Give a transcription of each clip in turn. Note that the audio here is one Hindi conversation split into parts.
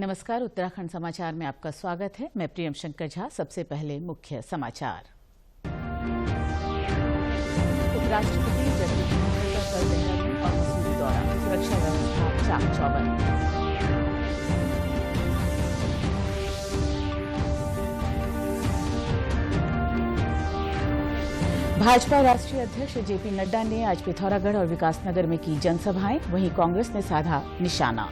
नमस्कार, उत्तराखंड समाचार में आपका स्वागत है। मैं प्रियम शंकर झा। सबसे पहले मुख्य समाचार। उपराष्ट्रपति जगदीप धनखड़ का कल देहरादून और मसूरी दौरा, सुरक्षा व्यवस्था चाक चौबंद। भाजपा राष्ट्रीय अध्यक्ष जेपी नड्डा ने आज पिथौरागढ़ और विकासनगर में की जनसभाएं, वहीं कांग्रेस ने साधा निशाना।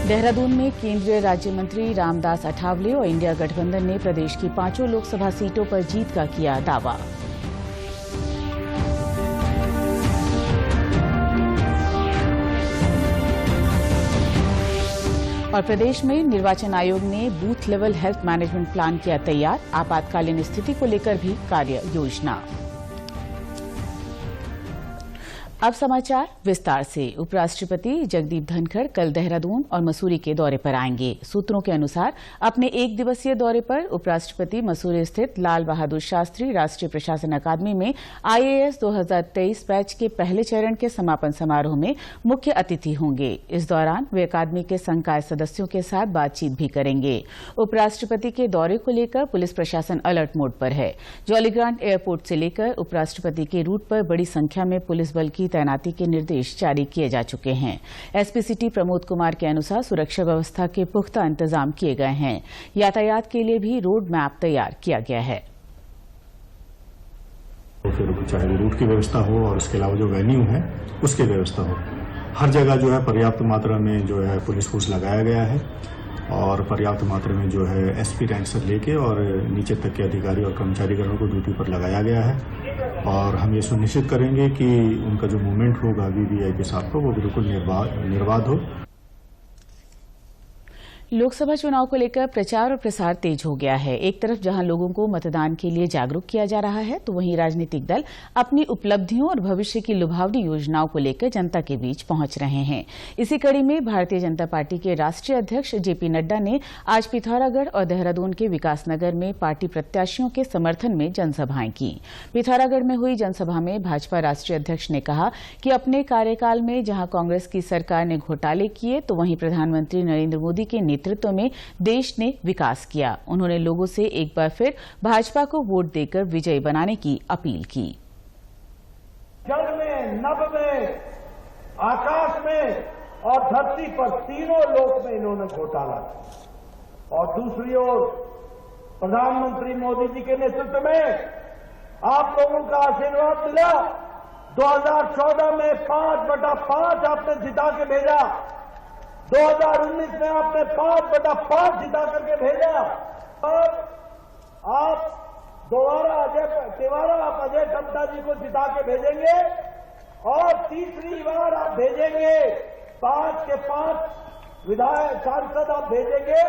देहरादून में केंद्रीय राज्य मंत्री रामदास अठावले और इंडिया गठबंधन ने प्रदेश की 5 लोकसभा सीटों पर जीत का किया दावा। और प्रदेश में निर्वाचन आयोग ने booth level health management plan किया तैयार, आपातकालीन स्थिति को लेकर भी कार्य योजना। अब समाचार विस्तार से। उपराष्ट्रपति जगदीप धनखड़ कल देहरादून और मसूरी के दौरे पर आएंगे। सूत्रों के अनुसार अपने 1 दिवसीय दौरे पर उपराष्ट्रपति मसूरी स्थित लाल बहादुर शास्त्री राष्ट्रीय प्रशासन अकादमी में IAS 2023 बैच के पहले चरण के समापन समारोह में मुख्य अतिथि होंगे। इस दौरान वे अकादमी के संकाय सदस्यों के साथ बातचीत भी करेंगे। उपराष्ट्रपति के दौरे को लेकर पुलिस प्रशासन अलर्ट मोड पर है। जौलीग्रांट एयरपोर्ट से लेकर उपराष्ट्रपति के रूट पर बड़ी संख्या में पुलिस बल की तैनाती के निर्देश जारी किए जा चुके हैं। एसपी सिटी प्रमोद कुमार के अनुसार सुरक्षा व्यवस्था के पुख्ता इंतजाम किए गए हैं। यातायात के लिए भी रोड मैप तैयार किया गया है। फिर चाहे वो रूट की व्यवस्था हो और उसके अलावा जो वेन्यू है उसकी व्यवस्था हो, हर जगह जो है पर्याप्त मात्रा में जो है पुलिस फोर्स लगाया गया है और पर्याप्त मात्रा में जो है एसपी रैंक से लेके और नीचे तक के अधिकारी और कर्मचारीगणों को ड्यूटी पर लगाया गया है। और हम ये सुनिश्चित करेंगे कि उनका जो मूवमेंट होगा वीवीआईपी के साथ वो बिल्कुल निर्बाध हो। लोकसभा चुनाव को लेकर प्रचार और प्रसार तेज हो गया है। एक तरफ जहां लोगों को मतदान के लिए जागरूक किया जा रहा है, तो वहीं राजनीतिक दल अपनी उपलब्धियों और भविष्य की लुभावनी योजनाओं को लेकर जनता के बीच पहुंच रहे हैं। इसी कड़ी में भारतीय जनता पार्टी के राष्ट्रीय अध्यक्ष जेपी नड्डा ने आज पिथौरागढ़ और देहरादून के विकासनगर में पार्टी प्रत्याशियों के समर्थन में जनसभाएं की। पिथौरागढ़ में हुई जनसभा में भाजपा राष्ट्रीय अध्यक्ष ने कहा कि अपने कार्यकाल में जहां कांग्रेस की सरकार ने घोटाले किए, तो वहीं प्रधानमंत्री नरेंद्र मोदी के नेतृत्व में देश ने विकास किया। उन्होंने लोगों से एक बार फिर भाजपा को वोट देकर विजयी बनाने की अपील की। जल में, नभ में, आकाश में और धरती पर तीनों लोक में इन्होंने घोटाला किया। और दूसरी ओर प्रधानमंत्री मोदी जी के नेतृत्व में आप लोगों का आशीर्वाद मिला। 2014 में 5/5 आपने जिता के भेजा। 2019 में आपने 5/5 जिता करके भेजा। और आप दोबारा आप अजय टम्टा जी को जिता के भेजेंगे और तीसरी बार आप भेजेंगे 5 के 5 विधायक सांसद आप भेजेंगे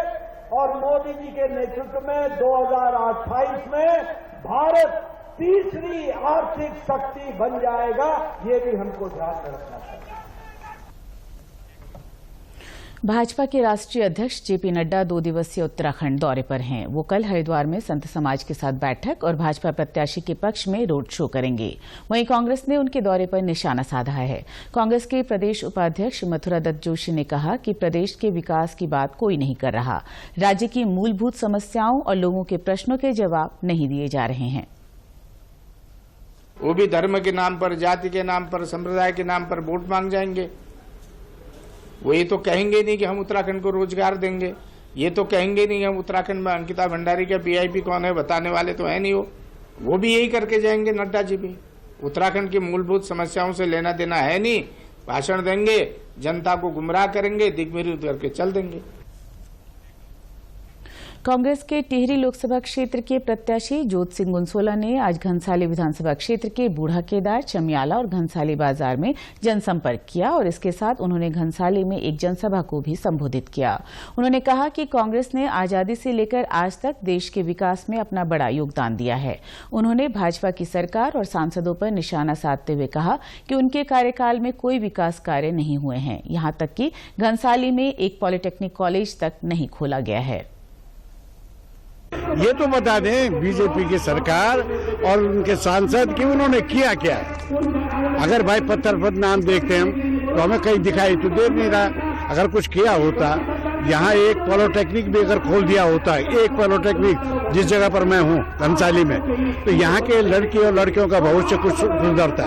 और मोदी जी के नेतृत्व में 2028 में भारत तीसरी आर्थिक शक्ति बन जाएगा। ये भी हमको ध्यान में रखना चाहिए। भाजपा के राष्ट्रीय अध्यक्ष जेपी नड्डा 2 दिवसीय उत्तराखंड दौरे पर हैं। वो कल हरिद्वार में संत समाज के साथ बैठक और भाजपा प्रत्याशी के पक्ष में रोड शो करेंगे। वहीं कांग्रेस ने उनके दौरे पर निशाना साधा है। कांग्रेस के प्रदेश उपाध्यक्ष मथुरा दत्त जोशी ने कहा कि प्रदेश के विकास की बात कोई नहीं कर रहा। राज्य की मूलभूत समस्याओं और लोगों के प्रश्नों के जवाब नहीं दिए जा रहे हैं। वो भी धर्म के नाम पर, जाति के नाम पर, संप्रदाय के नाम पर वोट मांग जाएंगे। वो ये तो कहेंगे नहीं कि हम उत्तराखंड को रोजगार देंगे। ये तो कहेंगे नहीं हम उत्तराखंड में अंकिता भंडारी का PIP कौन है बताने वाले तो है नहीं। वो भी यही करके जाएंगे। नड्डा जी भी उत्तराखंड की मूलभूत समस्याओं से लेना देना है नहीं। भाषण देंगे, जनता को गुमराह करेंगे, दिग्विजय करके चल देंगे। कांग्रेस के टिहरी लोकसभा क्षेत्र के प्रत्याशी जोत सिंह गुंसोला ने आज घनसाली विधानसभा क्षेत्र के बूढ़ा केदार, चमियाला और घनसाली बाजार में जनसंपर्क किया और इसके साथ उन्होंने घनसाली में एक जनसभा को भी संबोधित किया। उन्होंने कहा कि कांग्रेस ने आजादी से लेकर आज तक देश के विकास में अपना बड़ा योगदान दिया है। उन्होंने भाजपा की सरकार और सांसदों पर निशाना साधते हुए कहा कि उनके कार्यकाल में कोई विकास कार्य नहीं हुए हैं। यहां तक कि घनसाली में एक पॉलिटेक्निक कॉलेज तक नहीं खोला गया है। ये तो बता दें बीजेपी की सरकार और उनके सांसद कि उन्होंने किया क्या है। अगर भाई पत्थर पर नाम देखते हैं तो हमें कहीं दिखाई तो दे नहीं रहा। अगर कुछ किया होता, यहाँ एक पॉलिटेक्निक भी अगर खोल दिया होता, एक पॉलिटेक्निक जिस जगह पर मैं हूँ घनसाली में, तो यहाँ के लड़की और लड़कियों का भविष्य कुछ सुधरता,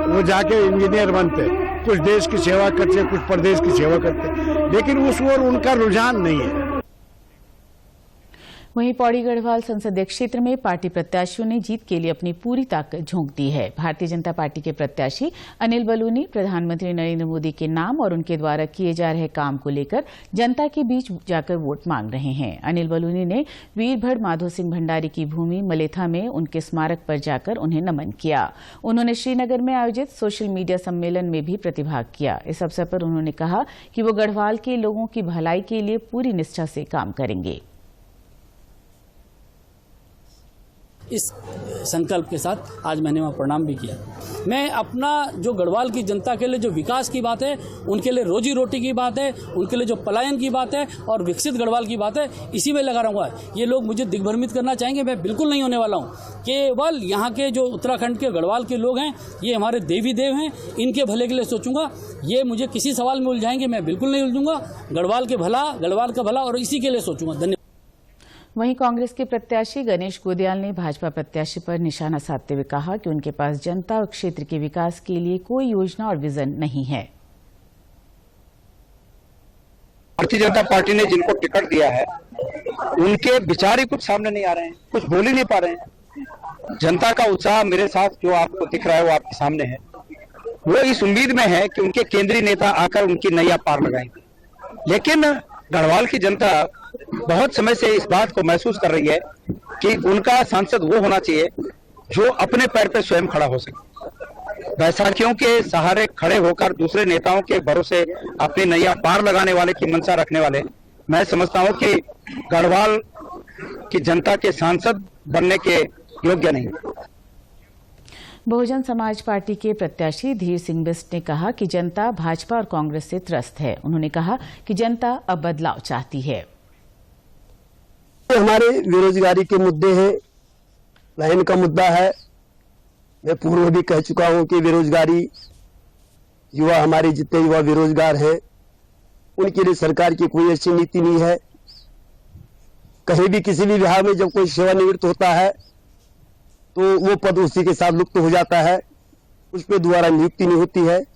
वो जाके इंजीनियर बनते, कुछ देश की सेवा करते, कुछ प्रदेश की सेवा करते, लेकिन उस ओर उनका रुझान नहीं है। वहीं पौड़ी गढ़वाल संसदीय क्षेत्र में पार्टी प्रत्याशियों ने जीत के लिए अपनी पूरी ताकत झोंक दी है। भारतीय जनता पार्टी के प्रत्याशी अनिल बलूनी प्रधानमंत्री नरेंद्र मोदी के नाम और उनके द्वारा किए जा रहे काम को लेकर जनता के बीच जाकर वोट मांग रहे हैं। अनिल बलूनी ने वीरभद्र माधो सिंह भंडारी की भूमि मलेथा में उनके स्मारक पर जाकर उन्हें नमन किया। उन्होंने श्रीनगर में आयोजित सोशल मीडिया सम्मेलन में भी प्रतिभाग किया। इस अवसर पर उन्होंने कहा कि वो गढ़वाल के लोगों की भलाई के लिए पूरी निष्ठा से काम करेंगे। इस संकल्प के साथ आज मैंने वहाँ प्रणाम भी किया। मैं अपना जो गढ़वाल की जनता के लिए जो विकास की बात है, उनके लिए रोजी रोटी की बात है, उनके लिए जो पलायन की बात है और विकसित गढ़वाल की बात है, इसी में लगा रहूँगा। ये लोग मुझे दिग्भ्रमित करना चाहेंगे, मैं बिल्कुल नहीं होने वाला हूँ। केवल यहाँ के जो उत्तराखंड के गढ़वाल के लोग हैं, ये हमारे देवी देव हैं, इनके भले के लिए सोचूंगा। ये मुझे किसी सवाल में उलझाएंगे, मैं बिल्कुल नहीं उलझूंगा। गढ़वाल का भला और इसी के लिए सोचूंगा। धन्यवाद। वहीं कांग्रेस के प्रत्याशी गणेश गोदियाल ने भाजपा प्रत्याशी पर निशाना साधते हुए कहा कि उनके पास जनता और क्षेत्र के विकास के लिए कोई योजना और विजन नहीं है। भारतीय जनता पार्टी ने जिनको टिकट दिया है उनके विचार ही कुछ सामने नहीं आ रहे हैं, कुछ बोल ही नहीं पा रहे हैं। जनता का उत्साह मेरे साथ जो आपको दिख रहा है वो आपके सामने है। वो इस उम्मीद में है कि उनके केंद्रीय नेता आकर उनकी नैया पार लगाएंगे, लेकिन गढ़वाल की जनता बहुत समय से इस बात को महसूस कर रही है कि उनका सांसद वो होना चाहिए जो अपने पैर पर स्वयं खड़ा हो सके। बैसाखियों के सहारे खड़े होकर दूसरे नेताओं के भरोसे अपनी नैया पार लगाने वाले की मंशा रखने वाले, मैं समझता हूं कि गढ़वाल की जनता के सांसद बनने के योग्य नहीं। बहुजन समाज पार्टी के प्रत्याशी धीर सिंह बिस्ट ने कहा कि जनता भाजपा और कांग्रेस से त्रस्त है। उन्होंने कहा कि जनता अब बदलाव चाहती है। हमारे बेरोजगारी के मुद्दे हैं, लाइन का मुद्दा है। मैं पूर्व भी कह चुका हूं कि बेरोजगारी, युवा, हमारे जितने युवा बेरोजगार हैं उनके लिए सरकार की कोई ऐसी नीति नहीं है। कहीं भी किसी भी विभाग में जब कोई सेवानिवृत्त होता है तो वो पद उसी के साथ लुप्त हो जाता है, उस पर दोबारा नियुक्ति नहीं होती है।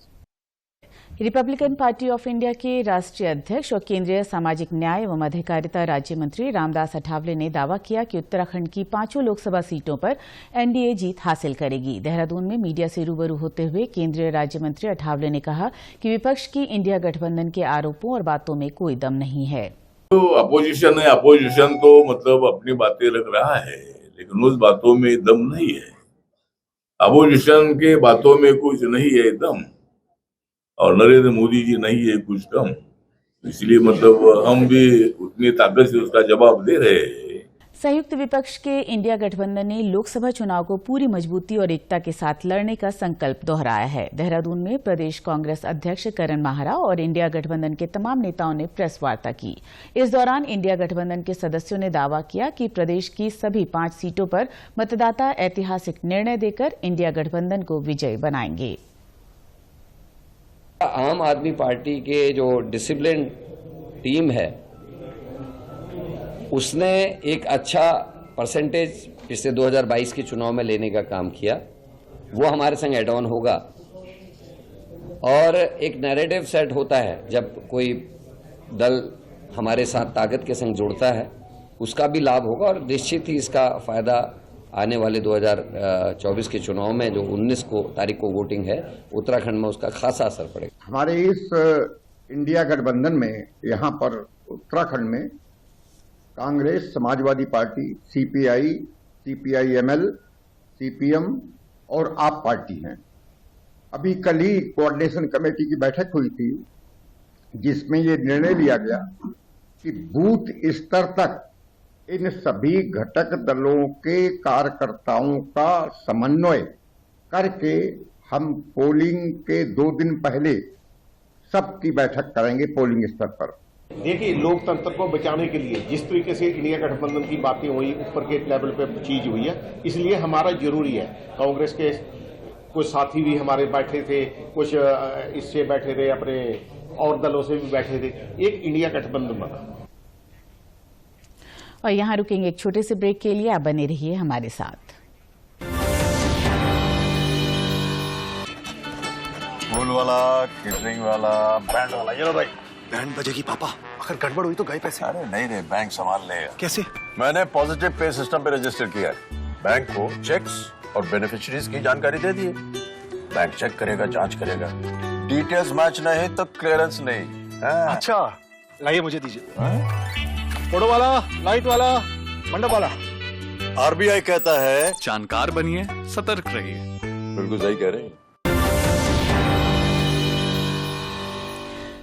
रिपब्लिकन पार्टी ऑफ इंडिया के राष्ट्रीय अध्यक्ष और केंद्रीय सामाजिक न्याय एवं अधिकारिता राज्य मंत्री रामदास अठावले ने दावा किया कि उत्तराखंड की 5 लोकसभा सीटों पर एनडीए जीत हासिल करेगी। देहरादून में मीडिया से रूबरू होते हुए केंद्रीय राज्य मंत्री अठावले ने कहा कि विपक्ष की इंडिया गठबंधन के आरोपों और बातों में कोई दम नहीं है। तो अपोजिशन है, अपोजिशन तो मतलब अपनी बातें रख रहा है, लेकिन उस बातों में दम नहीं है। अपोजिशन के बातों में कुछ नहीं है दम, और नरेंद्र मोदी जी नहीं है कुछ कम। इसलिए मतलब हम भी उतनी ताकत से उसका जवाब दे रहे हैं। संयुक्त विपक्ष के इंडिया गठबंधन ने लोकसभा चुनाव को पूरी मजबूती और एकता के साथ लड़ने का संकल्प दोहराया है। देहरादून में प्रदेश कांग्रेस अध्यक्ष करण माहरा और इंडिया गठबंधन के तमाम नेताओं ने प्रेस वार्ता की। इस दौरान इंडिया गठबंधन के सदस्यों ने दावा किया कि प्रदेश की सभी 5 सीटों पर मतदाता ऐतिहासिक निर्णय देकर इंडिया गठबंधन को विजयी बनाएंगे। आम आदमी पार्टी के जो डिसिप्लिन टीम है उसने एक अच्छा परसेंटेज पिछले 2022 के चुनाव में लेने का काम किया। वो हमारे संग एड ऑन होगा और एक नैरेटिव सेट होता है जब कोई दल हमारे साथ ताकत के संग जुड़ता है, उसका भी लाभ होगा और निश्चित ही इसका फायदा आने वाले 2024 के चुनाव में जो 19 तारीख को वोटिंग है उत्तराखंड में उसका खासा असर पड़ेगा। हमारे इस इंडिया गठबंधन में यहाँ पर उत्तराखंड में Congress, Samajwadi party, CPI, CPIML, CPM और आप पार्टी हैं। अभी कल ही कोऑर्डिनेशन कमेटी की बैठक हुई थी जिसमें ये निर्णय लिया गया कि बूथ स्तर तक इन सभी घटक दलों के कार्यकर्ताओं का समन्वय करके हम पोलिंग के 2 दिन पहले सबकी बैठक करेंगे पोलिंग स्तर पर। देखिए, लोकतंत्र को बचाने के लिए जिस तरीके से इंडिया गठबंधन की बातें हुई, ऊपर के लेवल पे चीज हुई है, इसलिए हमारा जरूरी है। कांग्रेस के कुछ साथी भी हमारे बैठे थे, कुछ इससे बैठे थे, अपने और दलों से भी बैठे थे, एक इंडिया गठबंधन बना। और यहाँ रुकेंगे एक छोटे से ब्रेक के लिए, आप बने रहिए हमारे साथ। फूल वाला, केटरिंग वाला, बैंड वाला, ये लो भाई। बैंड बजेगी पापा, अगर गड़बड़ हुई तो गए पैसे। अरे नहीं रे, बैंक संभाल लेगा। कैसे? मैंने पॉजिटिव पे सिस्टम पे रजिस्टर किया है। बैंक को चेक्स और बेनिफिशियरीज की जानकारी दे दी है। बैंक चेक करेगा, जांच करेगा, डिटेल्स मैच नहीं तो क्लियरेंस नहीं। अच्छा, लाइए मुझे दीजिए। फोटो वाला, लाइट वाला, मंडप वाला। आरबीआई कहता है जानकार बनिए, सतर्क रहिए। बिल्कुल सही कह रहे हैं।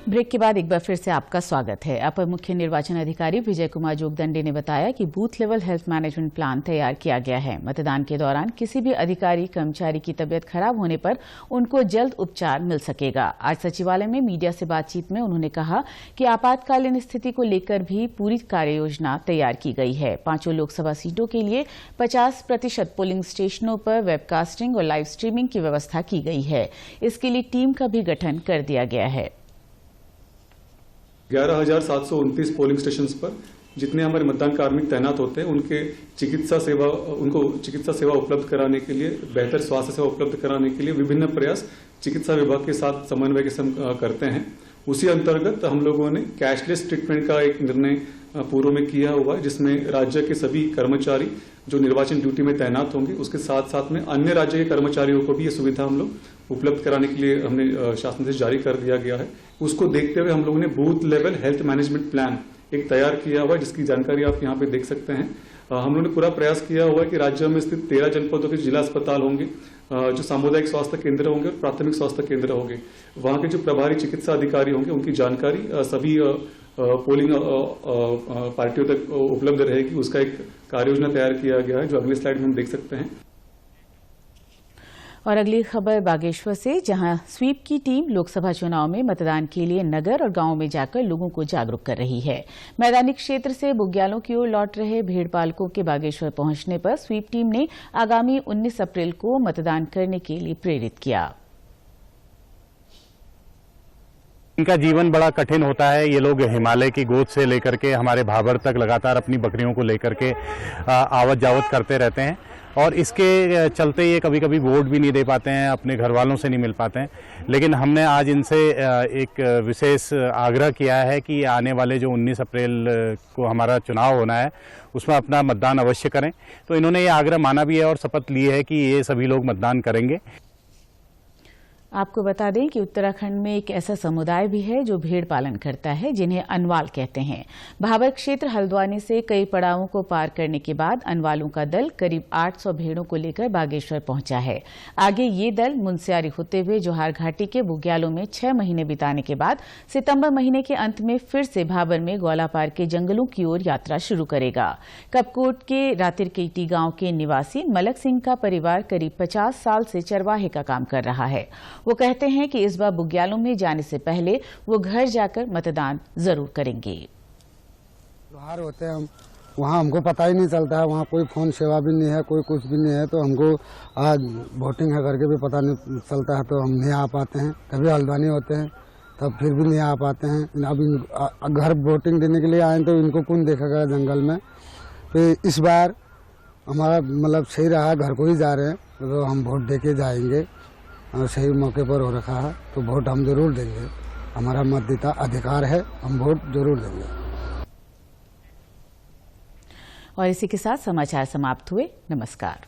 ब्रेक के बाद एक बार फिर से आपका स्वागत है। अपर मुख्य निर्वाचन अधिकारी विजय कुमार जोगदंडे ने बताया कि booth level health management plan तैयार किया गया है। मतदान के दौरान किसी भी अधिकारी कर्मचारी की तबीयत खराब होने पर उनको जल्द उपचार मिल सकेगा। आज सचिवालय में मीडिया से बातचीत में उन्होंने कहा कि आपातकालीन स्थिति को लेकर भी पूरी कार्ययोजना तैयार की गई है। 5 लोकसभा सीटों के लिए 50% पोलिंग स्टेशनों पर वेबकास्टिंग और लाइव स्ट्रीमिंग की व्यवस्था की गई है। इसके लिए टीम का भी गठन कर दिया गया है। 11,729 पोलिंग स्टेशन पर जितने हमारे मतदान कार्मिक तैनात होते हैं उनको चिकित्सा सेवा उपलब्ध कराने के लिए, बेहतर स्वास्थ्य सेवा उपलब्ध कराने के लिए विभिन्न प्रयास चिकित्सा विभाग के साथ समन्वय के संग करते हैं। उसी अंतर्गत हम लोगों ने कैशलेस ट्रीटमेंट का एक निर्णय पूर्व में किया हुआ है, जिसमें राज्य के सभी कर्मचारी जो निर्वाचन ड्यूटी में तैनात होंगे, उसके साथ साथ में अन्य राज्य के कर्मचारियों को भी ये सुविधा हम लोग उपलब्ध कराने के लिए हमने शासन से जारी कर दिया गया है। उसको देखते हुए हम लोगों ने booth level health management plan एक तैयार किया हुआ है, जिसकी जानकारी आप यहाँ पे देख सकते हैं। हम लोगों ने पूरा प्रयास किया हुआ है कि राज्य में स्थित 13 जनपदों के जिला अस्पताल होंगे, जो सामुदायिक स्वास्थ्य केंद्र होंगे और प्राथमिक स्वास्थ्य केंद्र होंगे, वहां के जो प्रभारी चिकित्सा अधिकारी होंगे उनकी जानकारी सभी पोलिंग पार्टियों तक उपलब्ध रहेगी। उसका एक कार्ययोजना तैयार किया गया है, जो अगली स्लाइड में हम देख सकते हैं। और अगली खबर बागेश्वर से, जहां स्वीप की टीम लोकसभा चुनाव में मतदान के लिए नगर और गांव में जाकर लोगों को जागरूक कर रही है। मैदानी क्षेत्र से बुग्यालों की ओर लौट रहे भेड़ पालकों के बागेश्वर पहुंचने पर स्वीप टीम ने आगामी 19 अप्रैल को मतदान करने के लिए प्रेरित किया। इनका जीवन बड़ा कठिन होता है। ये लोग हिमालय की गोद से लेकर के हमारे भाबर तक लगातार अपनी बकरियों को लेकर के आवत जावत करते रहते हैं, और इसके चलते ये कभी कभी वोट भी नहीं दे पाते हैं, अपने घर वालों से नहीं मिल पाते हैं। लेकिन हमने आज इनसे एक विशेष आग्रह किया है कि आने वाले जो 19 अप्रैल को हमारा चुनाव होना है उसमें अपना मतदान अवश्य करें। तो इन्होंने ये आग्रह माना भी है और शपथ ली है कि ये सभी लोग मतदान करेंगे। आपको बता दें कि उत्तराखंड में एक ऐसा समुदाय भी है जो भेड़ पालन करता है, जिन्हें अनवाल कहते हैं। भाबर क्षेत्र हल्द्वानी से कई पड़ावों को पार करने के बाद अनवालों का दल करीब 800 भेड़ों को लेकर बागेश्वर पहुंचा है। आगे ये दल मुनस्यारी होते हुए जोहार घाटी के बुग्यालों में 6 महीने बिताने के बाद सितंबर महीने के अंत में फिर से भाबर में ग्वालापार के जंगलों की ओर यात्रा शुरू करेगा। कपकोट के रातिरकेटी गांव के निवासी मलक सिंह का परिवार करीब 50 साल से चरवाहे का काम कर रहा है। वो कहते हैं कि इस बार बुग्यालों में जाने से पहले वो घर जाकर मतदान जरूर करेंगे। बाहर होते हैं हम, वहाँ हमको पता ही नहीं चलता है, वहाँ कोई फोन सेवा भी नहीं है, कोई कुछ भी नहीं है, तो हमको आज वोटिंग है करके भी पता नहीं चलता है, तो हम नहीं आ पाते हैं। कभी हल्द्वानी होते हैं तब फिर भी नहीं आ पाते हैं। अब घर वोटिंग देने के लिए आए तो इनको कौन देखेगा जंगल में। तो इस बार हमारा मतलब सही रहा, घर को ही जा रहे हैं, तो हम वोट दे के जाएंगे और सही मौके पर हो रखा है तो वोट हम जरूर देंगे। हमारा मतदाता अधिकार है, हम वोट जरूर देंगे। और इसी के साथ समाचार समाप्त हुए। नमस्कार।